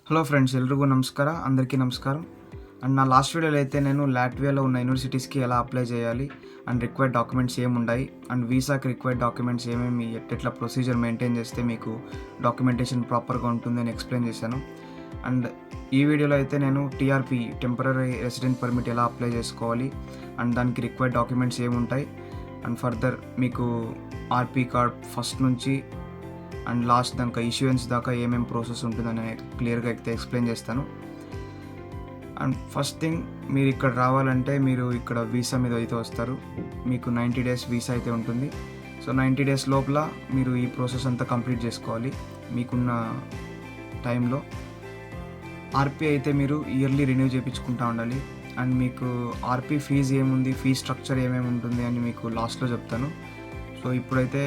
Hello friends, ఎల్ರಿಗೂ నమస్ಕಾರ. అందరికీ నమస్కారం. And నా లాస్ట్ వీడియోలో అయితే నేను లాట్వియాలో ఉన్న యూనివర్సిటీస్కి ఎలా అప్లై చేయాలి అండ్ రిక్వైర్డ్ డాక్యుమెంట్స్ ఏముండాయి అండ్ వీసాకి రిక్వైర్డ్ డాక్యుమెంట్స్ ఏమేమి ఎట్లా ప్రొసీజర్ మెయింటైన్ చేస్తే మీకు డాక్యుమెంటేషన్ ప్రాపర్గా ఉంటుందని ఎక్స్ప్లెయిన్ చేశాను. అండ్ ఈ వీడియోలో అయితే నేను టీఆర్పీ టెంపరరీ రెసిడెంట్ పర్మిట్ ఎలా అప్లై చేసుకోవాలి అండ్ దానికి రిక్వైర్డ్ డాక్యుమెంట్స్ ఏముంటాయి అండ్ ఫర్దర్ మీకు ఆర్పీ కార్డ్ ఫస్ట్ నుంచి అండ్ లాస్ట్ దాకా ఇష్యూయన్స్ దాకా ఏమేమి ప్రాసెస్ ఉంటుందని క్లియర్గా అయితే ఎక్స్ప్లెయిన్ చేస్తాను. అండ్ ఫస్ట్ థింగ్, మీరు ఇక్కడ రావాలంటే మీరు ఇక్కడ వీసా మీద అయితే వస్తారు. మీకు 90 days వీసా అయితే ఉంటుంది. సో 90 days లోపల మీరు ఈ ప్రాసెస్ అంతా కంప్లీట్ చేసుకోవాలి మీకున్న టైంలో. ఆర్పీ అయితే మీరు ఇయర్లీ రెన్యూ చేయించుకుంటూ ఉండాలి. అండ్ మీకు ఆర్పీ ఫీజు ఏముంది, ఫీజ్ స్ట్రక్చర్ ఏమేమి ఉంటుంది అని మీకు లాస్ట్లో చెప్తాను. సో ఇప్పుడైతే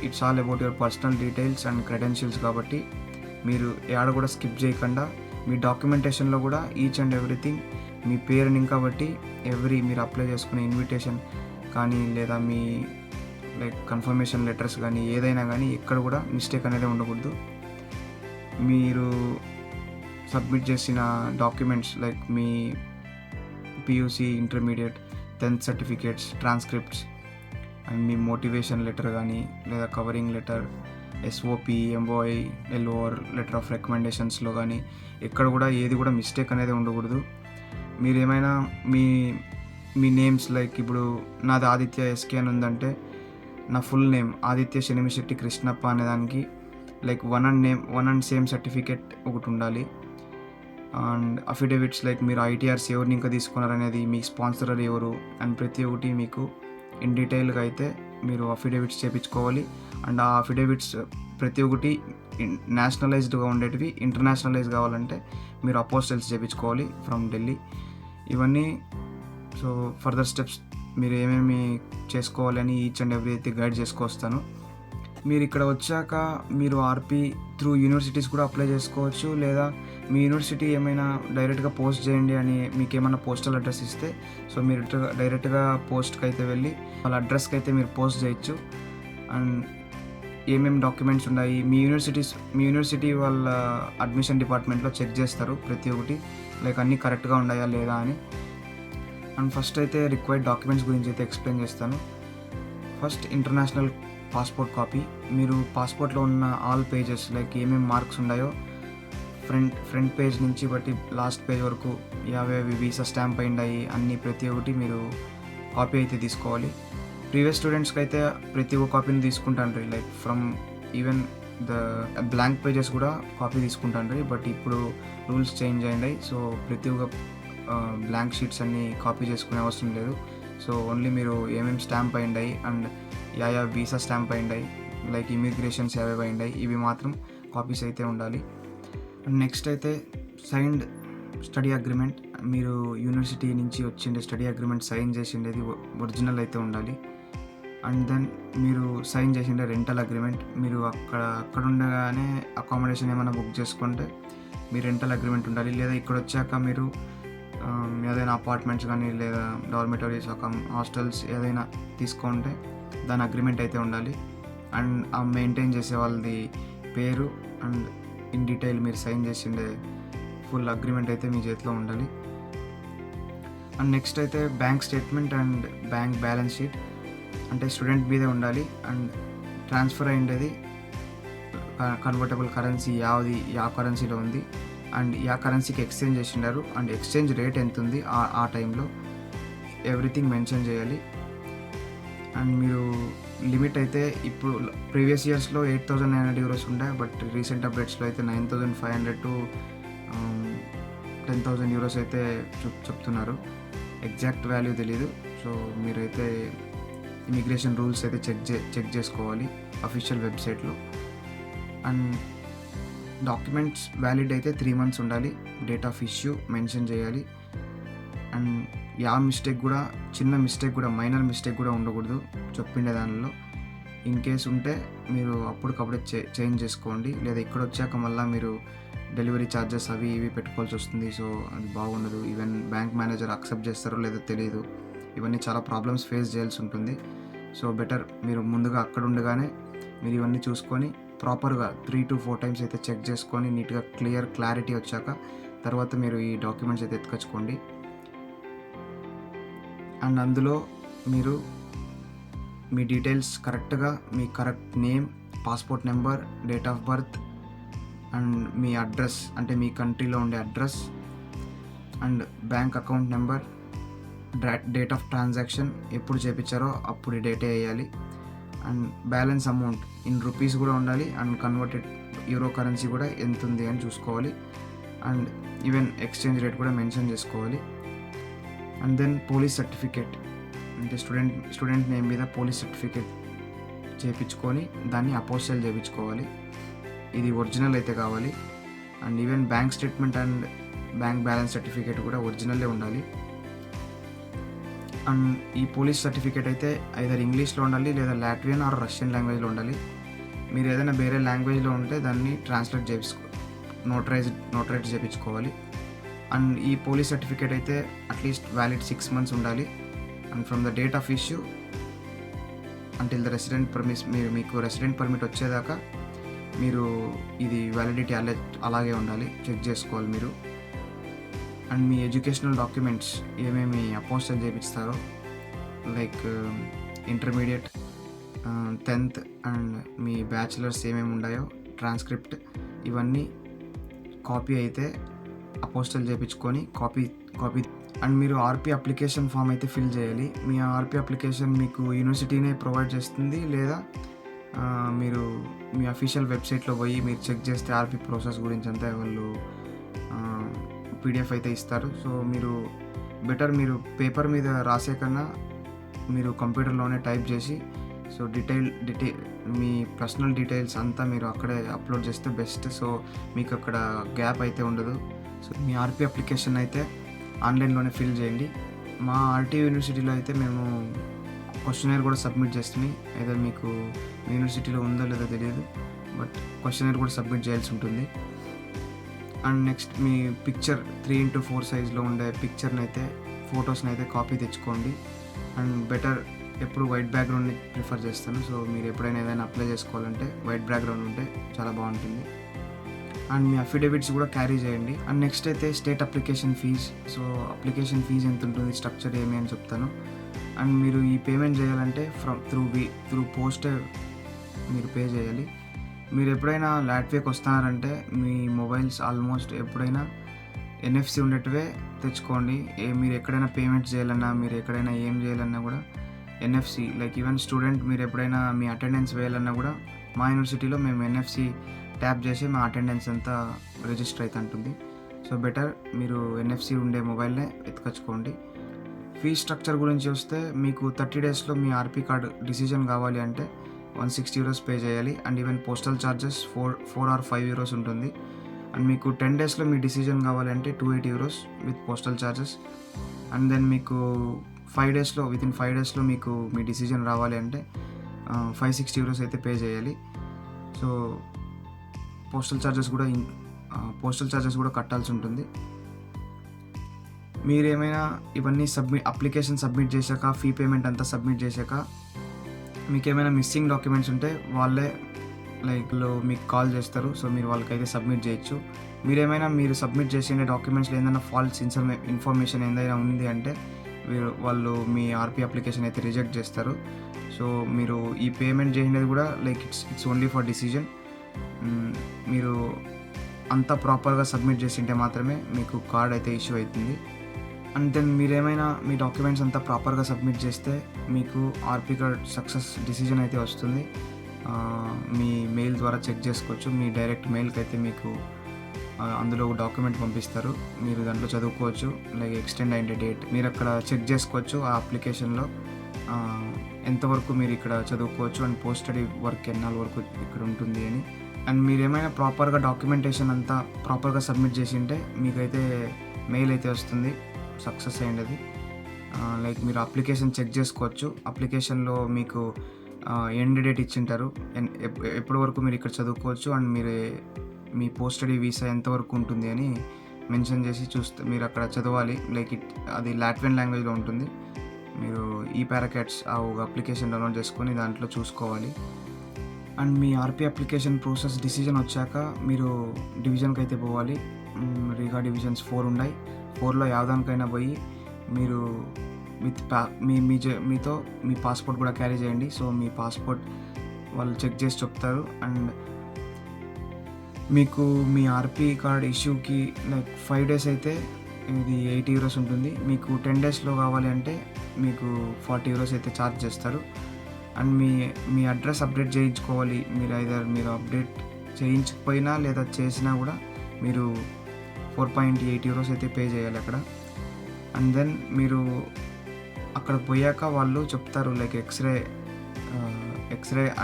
it's all about your personal details and credentials కాబట్టి మీరు ఏడ కూడా స్కిప్ చేయకుండా మీ డాక్యుమెంటేషన్లో కూడా ఈచ్ అండ్ ఎవ్రీథింగ్ మీ పేరుని కాబట్టి మీరు అప్లై చేసుకునే ఇన్విటేషన్ కానీ లేదా మీ కన్ఫర్మేషన్ లెటర్స్ కానీ ఏదైనా కానీ ఎక్కడ కూడా మిస్టేక్ అనేది ఉండకూడదు. మీరు సబ్మిట్ చేసిన డాక్యుమెంట్స్ మీ PUC, intermediate, 10th certificates, transcripts and మీ మోటివేషన్ లెటర్ కానీ లేదా covering letter, SOP, MOI, LOR, letter of రికమెండేషన్స్లో కానీ ఎక్కడ కూడా ఏది కూడా మిస్టేక్ అనేది ఉండకూడదు. మీరు ఏమైనా మీ నేమ్స్ ఇప్పుడు నాది ఆదిత్య ఎస్కే అని ఉందంటే నా ఫుల్ నేమ్ ఆదిత్య శనిమిశెట్టి కృష్ణప్ప అనేదానికి వన్ అండ్ సేమ్ సర్టిఫికేట్ ఒకటి ఉండాలి. అండ్ అఫిడవిట్స్ మీరు ఐటీఆర్స్ ఎవరిని ఇంకా తీసుకున్నారనేది, మీ స్పాన్సరర్ ఎవరు అండ్ ప్రతి ఒక్కటి మీకు ఇన్ డీటెయిల్గా అయితే మీరు అఫిడవిట్స్ చేయించుకోవాలి. అండ్ ఆ అఫిడవిట్స్ ప్రతి ఒక్కటి నేషనలైజ్డ్గా ఉండేటివి. ఇంటర్నేషనలైజ్ కావాలంటే మీరు అపోస్టల్స్ చేయించుకోవాలి ఫ్రమ్ ఢిల్లీ. ఇవన్నీ సో ఫర్దర్ స్టెప్స్ మీరు ఏమేమి చేసుకోవాలని ఈచ్ అండ్ ఎవ్రీ అయితే గైడ్ చేసుకొస్తాను. మీరు ఇక్కడ వచ్చాక మీరు ఆర్పీ త్రూ యూనివర్సిటీస్ కూడా అప్లై చేసుకోవచ్చు, లేదా మీ యూనివర్సిటీ ఏమైనా డైరెక్ట్గా పోస్ట్ చేయండి అని మీకు ఏమైనా పోస్టల్ అడ్రస్ ఇస్తే సో మీరు డైరెక్ట్గా పోస్ట్కి అయితే వెళ్ళి వాళ్ళ అడ్రస్కి అయితే మీరు పోస్ట్ చేయొచ్చు. అండ్ ఏమేమి డాక్యుమెంట్స్ ఉన్నాయి మీ యూనివర్సిటీ వాళ్ళ అడ్మిషన్ డిపార్ట్మెంట్లో చెక్ చేస్తారు ప్రతి ఒక్కటి అన్నీ కరెక్ట్గా ఉన్నాయా లేదా అని. అండ్ ఫస్ట్ అయితే రిక్వైర్డ్ డాక్యుమెంట్స్ గురించి అయితే ఎక్స్ప్లెయిన్ చేస్తాను. First, international passport copy. మీరు పాస్పోర్ట్లో ఉన్న ఆల్ పేజెస్ ఏమేమి మార్క్స్ ఉన్నాయో ఫ్రంట్ పేజ్ నుంచి బట్టి లాస్ట్ పేజ్ వరకు యావేవి వీసా స్టాంప్ అయ్యాయి అన్నీ ప్రతి ఒక్కటి మీరు కాపీ అయితే తీసుకోవాలి. ప్రీవియస్ స్టూడెంట్స్కి అయితే ప్రతి ఒక్క కాపీని తీసుకుంటాండ్రి, from even the blank pages కూడా కాపీ తీసుకుంటాండ్రి. బట్ ఇప్పుడు రూల్స్ చేంజ్ అయ్యాయి. సో ప్రతి ఒక్క బ్లాంక్ షీట్స్ అన్నీ కాపీ చేసుకునే అవసరం లేదు. సో ఓన్లీ మీరు ఏమేమి స్టాంప్ అయ్యాయి అండ్ యా వీసా స్టాంప్ అయ్యాయి ఇమిగ్రేషన్స్ యావేవి అయ్యాయి ఇవి మాత్రం కాపీస్ అయితే ఉండాలి. అండ్ నెక్స్ట్ అయితే సైన్డ్ స్టడీ అగ్రిమెంట్. మీరు యూనివర్సిటీ నుంచి వచ్చిండే స్టడీ అగ్రిమెంట్ సైన్ చేసిండేది ఒరిజినల్ అయితే ఉండాలి. అండ్ దెన్ మీరు సైన్ చేసిండే రెంటల్ అగ్రిమెంట్. మీరు అక్కడ ఉండగానే అకామిడేషన్ ఏమైనా బుక్ చేసుకుంటే మీ రెంటల్ అగ్రిమెంట్ ఉండాలి. లేదా ఇక్కడ వచ్చాక మీరు ఏదైనా అపార్ట్మెంట్స్ కానీ లేదా డార్మెటరీస్, హాస్టల్స్ ఏదైనా తీసుకుంటే దాని అగ్రిమెంట్ అయితే ఉండాలి. అండ్ ఆ మెయింటైన్ చేసే వాళ్ళది పేరు అండ్ ఇన్ డీటెయిల్ మీరు సైన్ చేసిండే ఫుల్ అగ్రిమెంట్ అయితే మీ చేతిలో ఉండాలి. అండ్ నెక్స్ట్ అయితే bank statement and bank balance sheet అంటే స్టూడెంట్ మీదే ఉండాలి. అండ్ ట్రాన్స్ఫర్ అయ్యేది కన్వర్టబుల్ కరెన్సీ యా కరెన్సీలో ఉంది అండ్ యా కరెన్సీకి ఎక్స్చేంజ్ చేసిండారు అండ్ ఎక్స్చేంజ్ రేట్ ఎంత ఉంది ఆ టైంలో ఎవ్రీథింగ్ మెన్షన్ చేయాలి. అండ్ మీరు లిమిట్ అయితే ఇప్పుడు ప్రీవియస్ ఇయర్స్లో 8,900 euros ఉండే, బట్ రీసెంట్ అప్డేట్స్లో అయితే 9,500 to 10,000 euros అయితే చెప్తున్నారు. ఎగ్జాక్ట్ వాల్యూ తెలీదు. సో మీరైతే ఇమిగ్రేషన్ రూల్స్ అయితే చెక్ చేసుకోవాలి అఫీషియల్ వెబ్సైట్లో. అండ్ డాక్యుమెంట్స్ వ్యాలిడ్ అయితే 3 months ఉండాలి. డేట్ ఆఫ్ ఇష్యూ మెన్షన్ చేయాలి. అండ్ చిన్న మిస్టేక్ కూడా మైనర్ మిస్టేక్ కూడా ఉండకూడదు చెప్పిండే దానిలో. ఇన్ కేస్ ఉంటే మీరు అప్పటికప్పుడే చేంజ్ చేసుకోండి. లేదా ఇక్కడ వచ్చాక మళ్ళీ మీరు డెలివరీ ఛార్జెస్ అవి ఇవి పెట్టుకోవాల్సి వస్తుంది. సో అది బాగుండదు. ఈవెన్ బ్యాంక్ మేనేజర్ అక్సెప్ట్ చేస్తారో లేదో తెలియదు. ఇవన్నీ చాలా ప్రాబ్లమ్స్ ఫేస్ చేయాల్సి ఉంటుంది. సో బెటర్ మీరు ముందుగా అక్కడ ఉండగానే మీరు ఇవన్నీ చూసుకొని ప్రాపర్గా 3 to 4 టైమ్స్ అయితే చెక్ చేసుకొని నీట్గా క్లారిటీ వచ్చాక తర్వాత మీరు ఈ డాక్యుమెంట్స్ అయితే ఎత్తుకొచ్చుకోండి. అండ్ అందులో మీరు మీ డీటెయిల్స్ కరెక్ట్గా మీ correct name, passport number, date of birth and మీ అడ్రస్ అంటే మీ కంట్రీలో ఉండే address and bank account number, date of transaction ఎప్పుడు చేయించారో అప్పుడు డేటే వేయాలి. And balance amount in rupees కూడా ఉండాలి అండ్ కన్వర్టెడ్ యూరో కరెన్సీ కూడా ఎంత ఉంది అని చూసుకోవాలి. అండ్ ఈవెన్ ఎక్స్చేంజ్ రేట్ కూడా మెన్షన్ చేసుకోవాలి. అండ్ దెన్ పోలీస్ సర్టిఫికేట్ అంటే స్టూడెంట్ నేమ్ మీద పోలీస్ సర్టిఫికేట్ చేయించుకొని దాన్ని అపోస్టల్ చేయించుకోవాలి. ఇది ఒరిజినల్ అయితే కావాలి. And even bank statement and bank balance certificate కూడా ఒరిజినల్లే ఉండాలి. అండ్ ఈ పోలీస్ సర్టిఫికేట్ అయితే ఐదర్ ఇంగ్లీష్లో ఉండాలి లేదా లాట్వియన్ ఆర్ రష్యన్ లాంగ్వేజ్లో ఉండాలి. మీరు ఏదైనా వేరే లాంగ్వేజ్లో ఉంటే దాన్ని ట్రాన్స్లేట్ నోటరైజ్ చేయించుకోవాలి. అండ్ ఈ పోలీస్ సర్టిఫికేట్ అయితే అట్లీస్ట్ వ్యాలిడ్ 6 months ఉండాలి. And from the date of issue until the మీకు రెసిడెంట్ పర్మిట్ వచ్చేదాకా మీరు ఇది వ్యాలిడిటీ అలాగే ఉండాలి, చెక్ చేసుకోవాలి మీరు. అండ్ మీ ఎడ్యుకేషనల్ డాక్యుమెంట్స్ ఏమేమి అపోస్టల్ చేపిస్తారో లైక్ ఇంటర్మీడియట్, 10th అండ్ మీ బ్యాచిలర్స్ ఏమేమి ఉన్నాయో ట్రాన్స్క్రిప్ట్ ఇవన్నీ కాపీ అయితే అపోస్టల్ చేయించుకొని కాపీ అండ్ మీరు ఆర్పీ అప్లికేషన్ ఫామ్ అయితే ఫిల్ చేయాలి. మీ ఆర్పీ అప్లికేషన్ మీకు యూనివర్సిటీనే ప్రొవైడ్ చేస్తుంది లేదా మీరు మీ అఫీషియల్ వెబ్సైట్లో పోయి మీరు చెక్ చేస్తే ఆర్పీ ప్రాసెస్ గురించి అంతా వాళ్ళు పీడిఎఫ్ అయితే ఇస్తారు. సో మీరు మీరు పేపర్ మీద రాసే కన్నా మీరు కంప్యూటర్లోనే టైప్ చేసి సో డీటెయిల్ మీ పర్సనల్ డీటెయిల్స్ అంతా మీరు అక్కడే అప్లోడ్ చేస్తే బెస్ట్. సో మీకు అక్కడ గ్యాప్ అయితే ఉండదు. సో మీ ఆర్పీ అప్లికేషన్ అయితే ఆన్లైన్లోనే ఫిల్ చేయండి. మా ఆర్టీ యూనివర్సిటీలో అయితే మేము క్వశ్చనర్ కూడా సబ్మిట్ చేస్తున్నాయి. ఏదో మీకు మీ యూనివర్సిటీలో ఉందో లేదో తెలియదు, బట్ క్వశ్చనర్ కూడా సబ్మిట్ చేయాల్సి ఉంటుంది. And next me picture 3x4 సైజ్లో ఉండే ఫొటోస్ని అయితే కాపీ తెచ్చుకోండి. అండ్ ఎప్పుడు వైట్ బ్యాక్గ్రౌండ్ని ప్రిఫర్ చేస్తాను. సో మీరు ఎప్పుడైనా ఏదైనా అప్లై చేసుకోవాలంటే వైట్ బ్యాక్గ్రౌండ్ ఉంటే చాలా బాగుంటుంది. అండ్ మీ అఫిడవిట్స్ కూడా క్యారీ చేయండి. అండ్ నెక్స్ట్ అయితే state application fees. So application fees ఎంత ఉంటుంది, స్ట్రక్చర్ ఏమి అని చెప్తాను. అండ్ మీరు ఈ పేమెంట్ చేయాలంటే త్రూ పోస్ట్ మీరు పే చేయాలి. మీరు ఎప్పుడైనా లాట్వియాకి వస్తున్నారంటే మీ మొబైల్స్ ఆల్మోస్ట్ ఎప్పుడైనా ఎన్ఎఫ్సి ఉండేటివే తెచ్చుకోండి. మీరు ఎక్కడైనా పేమెంట్స్ చేయాలన్నా మీరు ఎక్కడైనా ఏం చేయాలన్నా కూడా ఎన్ఎఫ్సి లైక్ ఈవెన్ స్టూడెంట్ మీరు ఎప్పుడైనా మీ అటెండెన్స్ వేయాలన్నా కూడా మా యూనివర్సిటీలో మేము ఎన్ఎఫ్సి ట్యాప్ చేసి మా అటెండెన్స్ అంతా రిజిస్టర్ అయితే ఉంటుంది. సో మీరు ఎన్ఎఫ్సి ఉండే మొబైల్నే ఎత్తుకొచ్చుకోండి. ఫీ స్ట్రక్చర్ గురించి వస్తే మీకు 30 daysలో మీ ఆర్పీ కార్డు డిసిజన్ కావాలి అంటే €160 పే చేయాలి. And even postal charges 4 or 5 ఉంటుంది. అండ్ మీకు 10 daysలో మీ డిసిజన్ కావాలి అంటే €280 with postal charges. And then మీకు వితిన్ 5 daysలో మీకు మీ డిసిజన్ రావాలి అంటే €560 అయితే పే చేయాలి. సో పోస్టల్ ఛార్జెస్ కూడా కట్టాల్సి ఉంటుంది. మీరేమైనా ఇవన్నీ అప్లికేషన్ సబ్మిట్ చేశాక ఫీ పేమెంట్ అంతా సబ్మిట్ చేశాక మీకు ఏమైనా మిస్సింగ్ డాక్యుమెంట్స్ ఉంటే వాళ్ళే మీకు కాల్ చేస్తారు. సో మీరు వాళ్ళకైతే సబ్మిట్ చేయొచ్చు. మీరు సబ్మిట్ చేసిన డాక్యుమెంట్స్లో ఏదైనా ఫాల్స్ ఇన్ఫర్మేషన్ ఏదైనా ఉంది అంటే వాళ్ళు మీ ఆర్పీ అప్లికేషన్ అయితే రిజెక్ట్ చేస్తారు. సో మీరు ఈ పేమెంట్ చేసినది కూడా ఇట్స్ ఓన్లీ ఫర్ డిసిజన్. మీరు అంతా ప్రాపర్గా సబ్మిట్ చేసింటే మాత్రమే మీకు కార్డ్ అయితే ఇష్యూ అవుతుంది. అండ్ దెన్ మీరేమైనా మీ డాక్యుమెంట్స్ అంతా ప్రాపర్గా సబ్మిట్ చేస్తే మీకు ఆర్పీ కార్డ్ సక్సెస్ డిసిజన్ అయితే వస్తుంది. మీ మెయిల్ ద్వారా చెక్ చేసుకోవచ్చు. మీ డైరెక్ట్ మెయిల్కి అయితే మీకు అందులో ఒక డాక్యుమెంట్ పంపిస్తారు. మీరు దాంట్లో చదువుకోవచ్చు. ఎక్స్టెండ్ అయిన డేట్ మీరు అక్కడ చెక్ చేసుకోవచ్చు. ఆ అప్లికేషన్లో ఎంతవరకు మీరు ఇక్కడ చదువుకోవచ్చు అండ్ పోస్ట్ స్టడీ వర్క్ ఎన్నాళ్ళ వరకు ఇక్కడ ఉంటుంది అని. అండ్ మీరు ఏమైనా ప్రాపర్గా డాక్యుమెంటేషన్ అంతా ప్రాపర్గా సబ్మిట్ చేసి ఉంటే మీకైతే మెయిల్ అయితే వస్తుంది సక్సెస్ అయ్యేది. మీరు అప్లికేషన్ చెక్ చేసుకోవచ్చు. అప్లికేషన్లో మీకు ఎండ్ డేట్ ఇచ్చింటారు, ఎప్పటి వరకు మీరు ఇక్కడ చదువుకోవచ్చు and me post study visa ఎంతవరకు ఉంటుంది అని మెన్షన్ చేసి చూస్తే మీరు అక్కడ చదవాలి. అది లాట్వియన్ లాంగ్వేజ్లో ఉంటుంది. మీరు ఈ పారాకాట్స్ ఆ అప్లికేషన్ డౌన్లోడ్ చేసుకొని దాంట్లో చూసుకోవాలి. And me RP application process decision వచ్చాక మీరు డివిజన్కి అయితే పోవాలి. రీగా డివిజన్స్ 4 ఉన్నాయి. 4లో యావదానికైనా పోయి మీరు మీతో మీ పాస్పోర్ట్ కూడా క్యారీ చేయండి. సో మీ పాస్పోర్ట్ వాళ్ళు చెక్ చేసి చెప్తారు. అండ్ మీకు మీ ఆర్పీ కార్డ్ ఇష్యూకి లైక్ 5 days అయితే ఇది 80 euros ఉంటుంది. మీకు 10 daysలో కావాలి అంటే మీకు 40 euros అయితే ఛార్జ్ చేస్తారు. అండ్ మీ అడ్రస్ అప్డేట్ చేయించుకోవాలి. మీరు అప్డేట్ చేయించకపోయినా లేదా చేసినా కూడా మీరు 4.8 euros అయితే పే చేయాలి అక్కడ. అండ్ దెన్ మీరు అక్కడ పోయాక వాళ్ళు చెప్తారు like X ray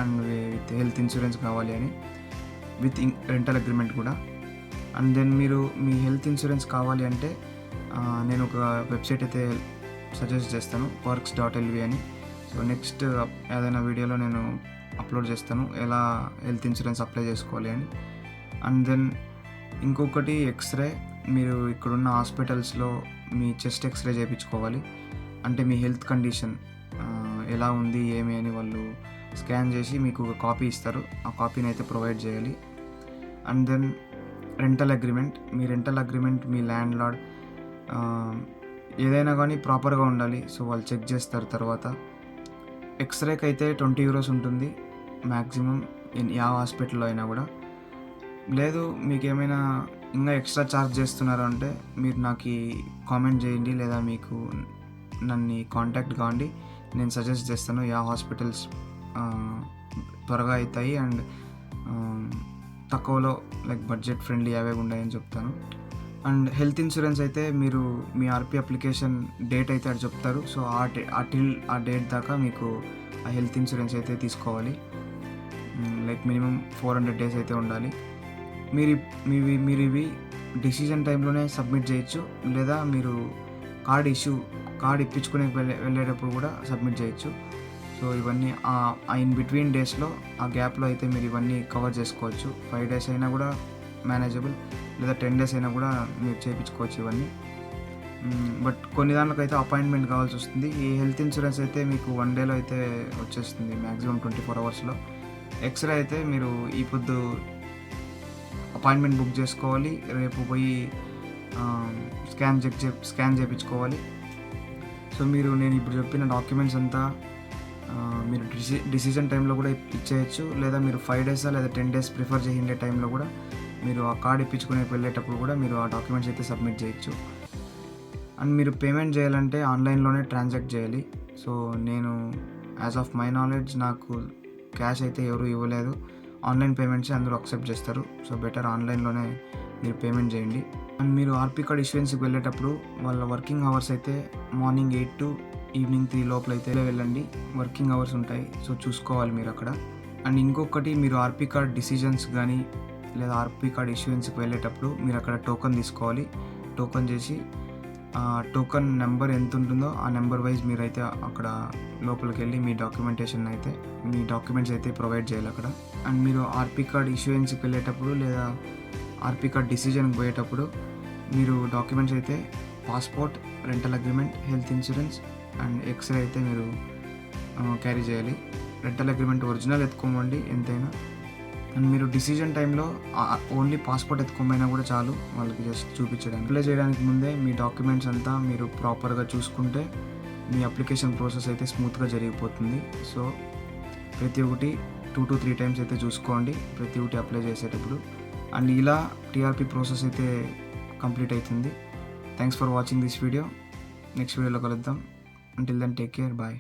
and with health insurance కావాలి అని, విత్ రెంటల్ అగ్రిమెంట్ కూడా. అండ్ దెన్ మీరు మీ హెల్త్ ఇన్సూరెన్స్ కావాలి అంటే నేను ఒక వెబ్సైట్ అయితే సజెస్ట్ చేస్తాను, perks.lv అని. సో నెక్స్ట్ ఏదైనా వీడియోలో నేను అప్లోడ్ చేస్తాను ఎలా హెల్త్ ఇన్సూరెన్స్ అప్లై చేసుకోవాలి అని. అండ్ దెన్ ఇంకొకటి ఎక్స్రే, మీరు ఇక్కడున్న హాస్పిటల్స్లో మీ చెస్ట్ ఎక్స్రే చేయించుకోవాలి. అంటే మీ హెల్త్ కండిషన్ ఎలా ఉంది ఏమి అని వాళ్ళు స్కాన్ చేసి మీకు ఒక కాపీ ఇస్తారు. ఆ కాపీని అయితే ప్రొవైడ్ చేయాలి. అండ్ దెన్ రెంటల్ అగ్రిమెంట్, మీ ల్యాండ్ లార్డ్ ఏదైనా కానీ ప్రాపర్గా ఉండాలి. సో వాళ్ళు చెక్ చేస్తారు. తర్వాత ఎక్స్రేకి అయితే 20 euros ఉంటుంది మ్యాక్సిమం యా హాస్పిటల్లో అయినా కూడా. లేదు మీకు ఏమైనా ఇంకా ఎక్స్ట్రా ఛార్జ్ చేస్తున్నారు అంటే మీరు నాకు కామెంట్ చేయండి, లేదా మీకు నన్ను కాంటాక్ట్ కావండి. నేను సజెస్ట్ చేస్తాను యా హాస్పిటల్స్ త్వరగా అవుతాయి అండ్ తక్కువలో లైక్ బడ్జెట్ ఫ్రెండ్లీ అవే ఉన్నాయని చెప్తాను. అండ్ హెల్త్ ఇన్సూరెన్స్ అయితే మీరు మీ ఆర్పీ అప్లికేషన్ డేట్ అయితే అది చెప్తారు. సో ఆ డేట్ దాకా మీకు ఆ హెల్త్ ఇన్సూరెన్స్ అయితే తీసుకోవాలి. లైక్ మినిమం 400 days అయితే ఉండాలి. మీరు ఇవి డిసిజన్ టైంలోనే సబ్మిట్ చేయొచ్చు, లేదా మీరు కార్డ్ ఇప్పించుకునే వెళ్ళేటప్పుడు కూడా సబ్మిట్ చేయొచ్చు. సో ఇవన్నీ ఇన్ బిట్వీన్ డేస్లో ఆ గ్యాప్లో అయితే మీరు ఇవన్నీ కవర్ చేసుకోవచ్చు. 5 days అయినా కూడా మేనేజబుల్, లేదా 10 days అయినా కూడా మీరు చేయించుకోవచ్చు ఇవన్నీ. బట్ కొన్ని దాంట్లోకి అయితే అపాయింట్మెంట్ కావాల్సి వస్తుంది. ఈ హెల్త్ ఇన్సూరెన్స్ అయితే మీకు 1 dayలో అయితే వచ్చేస్తుంది, మ్యాక్సిమం 24 hours. ఎక్స్రే అయితే మీరు ఈ పొద్దు అపాయింట్మెంట్ బుక్ చేసుకోవాలి, రేపు పోయి స్కాన్ చేయించుకోవాలి. సో నేను ఇప్పుడు చెప్పిన డాక్యుమెంట్స్ అంతా మీరు డిసిజన్ టైంలో కూడా ఇచ్చేయచ్చు, లేదా మీరు 5 days లేదా 10 days ప్రిఫర్ చేయండే టైంలో కూడా మీరు ఆ కార్డ్ ఇప్పించుకునే వెళ్ళేటప్పుడు కూడా మీరు ఆ డాక్యుమెంట్స్ అయితే సబ్మిట్ చేయొచ్చు. అండ్ మీరు పేమెంట్ చేయాలంటే ఆన్లైన్లోనే ట్రాన్సాక్ట్ చేయాలి. సో నేను యాజ్ ఆఫ్ మై నాలెడ్జ్ నాకు క్యాష్ అయితే ఎవరు ఇవ్వలేదు, ఆన్లైన్ పేమెంట్స్ అందరూ అక్సెప్ట్ చేస్తారు. సో బెటర్ ఆన్లైన్లోనే మీరు పేమెంట్ చేయండి. అండ్ మీరు ఆర్పీ కార్డ్ ఇష్యూయన్స్కి వెళ్ళేటప్పుడు వాళ్ళ వర్కింగ్ అవర్స్ అయితే మార్నింగ్ 8 to ఈవినింగ్ 3 లోపల అయితే వెళ్ళండి. వర్కింగ్ అవర్స్ ఉంటాయి, సో చూసుకోవాలి మీరు అక్కడ. అండ్ ఇంకొకటి, మీరు ఆర్పీ కార్డ్ డిసిజన్స్ కానీ లేదా ఆర్పీ కార్డ్ ఇష్యూయన్స్కి వెళ్ళేటప్పుడు మీరు అక్కడ టోకెన్ తీసుకోవాలి. టోకెన్ చేసి టోకెన్ నెంబర్ ఎంత ఉంటుందో ఆ నెంబర్ వైజ్ మీరైతే అక్కడ లోపలికి వెళ్ళి మీ డాక్యుమెంట్స్ అయితే ప్రొవైడ్ చేయాలి అక్కడ. అండ్ మీరు ఆర్పీ కార్డ్ ఇష్యూయన్స్కి వెళ్ళేటప్పుడు లేదా ఆర్పీ కార్డ్ డిసిజన్కి పోయేటప్పుడు మీరు డాక్యుమెంట్స్ అయితే passport, rental agreement, health insurance and X ray అయితే మీరు క్యారీ చేయాలి. రెంటల్ అగ్రిమెంట్ ఒరిజినల్ ఎత్తుకోమండి ఎంతైనా. అండ్ మీరు డిసిజన్ టైంలో ఓన్లీ పాస్పోర్ట్ ఎత్తుకోమైనా కూడా చాలు, వాళ్ళకి జస్ట్ చూపించడానికి. అప్లై చేయడానికి ముందే మీ డాక్యుమెంట్స్ అంతా మీరు ప్రాపర్గా చూసుకుంటే మీ అప్లికేషన్ ప్రాసెస్ అయితే స్మూత్గా జరిగిపోతుంది. సో ప్రతి ఒక్కటి 2 to 3 times అయితే చూసుకోండి ప్రతి ఒక్కటి అప్లై చేసేటప్పుడు. అండ్ ఇలా టీఆర్పీ ప్రాసెస్ అయితే కంప్లీట్ అవుతుంది. Thanks for watching this video. Next వీడియోలో కలుద్దాం. Until then take care, bye.